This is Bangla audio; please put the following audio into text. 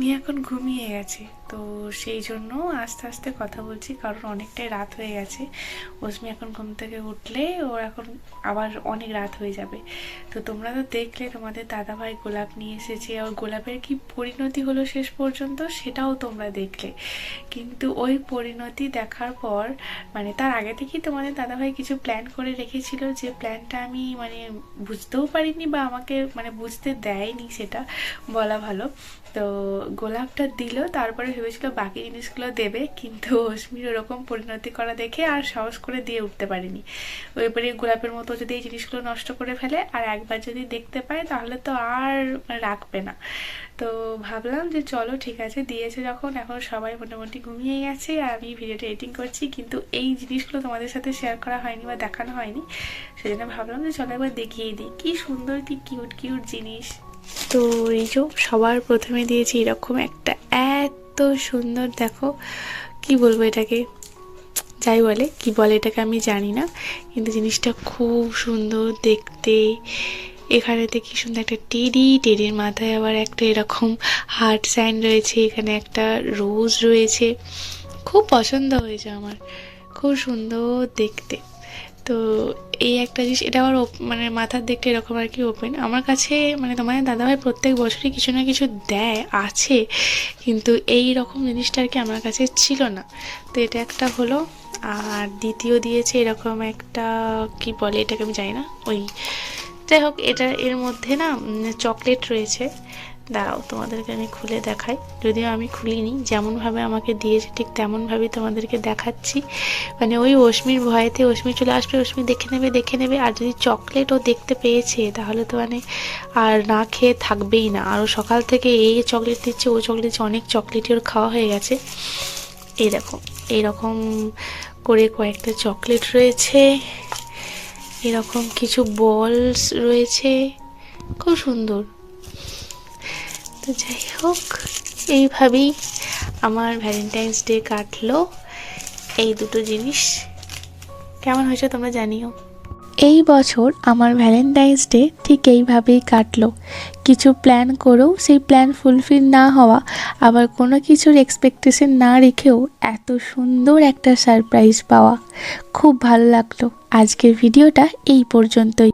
অস্মি এখন ঘুমিয়ে গেছে, তো সেই জন্য আস্তে আস্তে কথা বলছি, কারণ অনেকটাই রাত হয়ে গেছে। অস্মি এখন ঘুম থেকে উঠলে ওর এখন আবার অনেক রাত হয়ে যাবে। তো তোমরা তো দেখলে তোমাদের দাদাভাই গোলাপ নিয়ে এসেছে, আর গোলাপের কি পরিণতি হলো শেষ পর্যন্ত সেটাও তোমরা দেখলে। কিন্তু ওই পরিণতি দেখার পর মানে তার আগে থেকেই তোমাদের দাদাভাই কিছু প্ল্যান করে রেখেছিল, যে প্ল্যানটা আমি মানে বুঝতেও পারিনি বা আমাকে মানে বুঝতে দেয়নি, সেটা বলা ভালো। তো গোলাপটা দিল, তারপরে ভেবেছিল বাকি জিনিসগুলো দেবে, কিন্তু অস্মির ওরকম পরিণতি করা দেখে আর সাহস করে দিয়ে উঠতে পারিনি। ওইবারে গোলাপের মতো যদি এই জিনিসগুলো নষ্ট করে ফেলে আর একবার যদি দেখতে পায় তাহলে তো আর রাখবে না। তো ভাবলাম যে চলো ঠিক আছে, দিয়েছে যখন, এখন সবাই মোটামুটি ঘুমিয়ে গেছে আর আমি ভিডিওটা এডিটিং করছি, কিন্তু এই জিনিসগুলো তোমাদের সাথে শেয়ার করা হয়নি বা দেখানো হয়নি। সেজন্য ভাবলাম যে চলো একবার দেখিয়ে দিই কি সুন্দর কি কিউট কিউট জিনিস। তো এই যে সবার প্রথমে দিয়েছি এরকম একটা, এত সুন্দর, দেখো কি বলবো এটাকে, যাই বলে কি বলে এটাকে আমি জানি না, কিন্তু জিনিসটা খুব সুন্দর দেখতে। এখানেতে কি সুন্দর একটা টেডির মাথায় আবার একটা এরকম হার্ট সাইন রয়েছে, এখানে একটা রোজ রয়েছে, খুব পছন্দ হয়েছে আমার, খুব সুন্দর দেখতে। তো এই একটা জিনিস, এটা আবার মানে মাথার দিকটা এরকম আর কি ওপেন। আমার কাছে মানে তোমাদের দাদাভাই প্রত্যেক বছরই কিছু না কিছু দেয় আছে, কিন্তু এই রকম জিনিসটা আর কি আমার কাছে ছিল না। তো এটা একটা হলো, আর দ্বিতীয় দিয়েছে এরকম একটা, কি বলে এটাকে আমি জানি না, ওই যাই হোক, এটা এর মধ্যে না চকলেট রয়েছে। দাঁড়াও তোমাদেরকে আমি খুলে দেখাই, যদিও আমি খুলিনি, যেমনভাবে আমাকে দিয়েছে ঠিক তেমনভাবেই তোমাদেরকে দেখাচ্ছি। মানে ওই অস্মির ভয়েতে অস্মি চলে আসবে, অস্মি দেখে নেবে, আর যদি চকলেট ও দেখতে পেয়েছে তাহলে তো মানে আর না খেয়ে থাকবেই না। আর ও সকাল থেকে এই চকলেট দিচ্ছে, ও চকলেট দিচ্ছে, অনেক চকলেটই ওর খাওয়া হয়ে গেছে। এই দেখো এইরকম করে কয়েকটা চকলেট রয়েছে, এরকম কিছু বলস রয়েছে, খুব সুন্দর। তো যাই হোক, এইভাবেই আমার ভ্যালেন্টাইন্স ডে কাটলো। এই দুটো জিনিস কেমন হয়েছে তোমরা জানিও। এই বছর আমার ভ্যালেন্টাইন্স ডে ঠিক এইভাবেই কাটলো। কিছু প্ল্যান করেও সেই প্ল্যান ফুলফিল না হওয়া, আবার কোনো কিছুর এক্সপেকটেশন না রেখেও এত সুন্দর একটা সারপ্রাইজ পাওয়া, খুব ভালো লাগলো। আজকের ভিডিওটা এই পর্যন্তই।